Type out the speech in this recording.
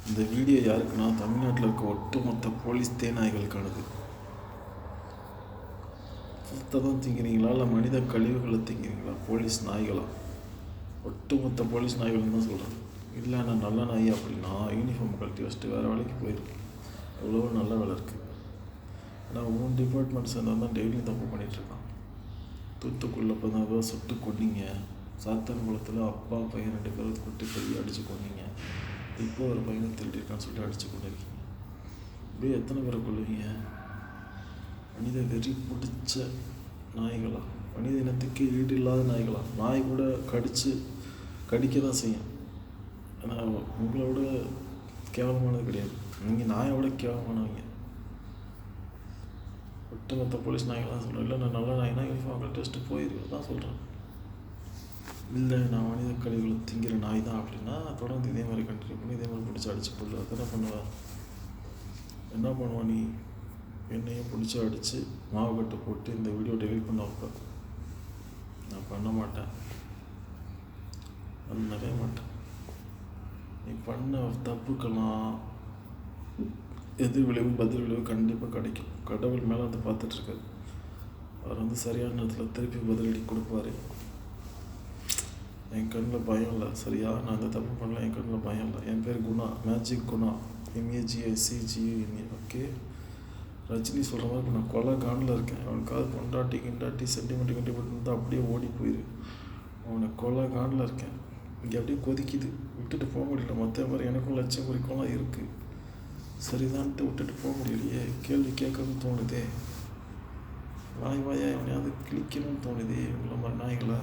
இந்த வீடியோ யாருக்குன்னா தமிழ்நாட்டில் இருக்க ஒட்டுமொத்த போலீஸ் தேநாய்களுக்கானது. சுத்தம் திங்கிறீங்களா இல்லை மனித கழிவுகளை திங்கிறீங்களா? போலீஸ் நாய்களா? ஒட்டுமொத்த போலீஸ் நாய்கள் தான் சொல்கிறேன். இல்லை நான் நல்ல நாய் அப்படின்னா யூனிஃபார்ம் கழட்டி வச்சுட்டு வேறு வேலைக்கு போயிடும். எவ்வளோ நல்ல வேலை இருக்குது. ஆனால் உன் டிபார்ட்மெண்ட் சேர்ந்தால் தான் டெய்லியும் தப்பு பண்ணிகிட்ருக்கான். தூத்துக்குள்ளே இப்போ தான் சுட்டு கொண்டீங்க. சாத்தான்குளத்தில் அப்பா பையன் 2 பேரும் கொட்டி போய் அடித்து கொண்டீங்க. இப்போ ஒரு பையனை திருடிருக்கான்னு சொல்லிட்டு அடித்து கொண்டிருக்கீங்க. இப்படியே எத்தனை பேரை கொள்ளுவீங்க? மனித வெறி பிடிச்ச நாய்களா? மனித இனத்துக்கு ஈடு இல்லாத நாய்களா? நாய் கூட கடிக்க தான் செய்யும். ஆனால் உங்களோட கேவலமானது கிடையாது. நீங்கள் நாயோட கேவலமானவங்க. ஒட்டுமொத்த போலீஸ் நாய்கள் தான் சொல்கிறேன். இல்லை நான் நல்ல நாய்னா யூனிஃபார்ம் டெஸ்ட்டு போயிருக்கு தான் சொல்கிறேன். இல்லை நான் மனித கழிவுகளை திங்கிற நாய் தான் அப்படின்னா தொடர்ந்து இதே மாதிரி கண்டினியூ பண்ணி இதே மாதிரி பிடிச்சி அடித்து போடல. அது என்ன பண்ணுவேன் நீ? என்னையும் பிடிச்சி அடித்து மாவு கட்டு போட்டு இந்த வீடியோ டெலிட் பண்ண வைப்ப. நான் பண்ண மாட்டேன், பண்ணவே மாட்டேன். நீ பண்ண தப்புக்கெல்லாம் எதிர் விளைவு பதில் விளைவு கண்டிப்பாக கிடைக்கும். கடவுள் மேலே வந்து பார்த்துட்ருக்காரு. அவர் சரியான நேரத்தில் திருப்பி பதிலடி கொடுப்பாரு. என் கண்ணில் பயம் இல்லை, சரியா? நான் அந்த தப்பு பண்ணல, என் கண்ணில் பயம் இல்லை. என் பேர் Guna, magic Guna, MAGICGUNA. Okay, Rajini சொல்கிற மாதிரி இப்போ நான் கொலை காண்டில் இருக்கேன். அவனுக்காவது பொண்டாட்டி கிண்டாட்டி சென்டிமெண்ட் கண்டிப்பட்டு அப்படியே ஓடி போயிரு. அவனை கொலை காண்டில் இருக்கேன். இங்கே அப்படியே கொதிக்குது, விட்டுட்டு போக முடியல. மற்ற மாதிரி எனக்கும் லட்சியம் குறிக்கோளாக இருக்குது. சரிதான்ட்டு விட்டுட்டு போக முடியலையே. கேள்வி கேட்கணும்னு தோணுதே. வாய் வாயா எவனையாவது கிழிக்கணும்னு தோணுதே. இவ்வளோ மாதிரி நாய்களா?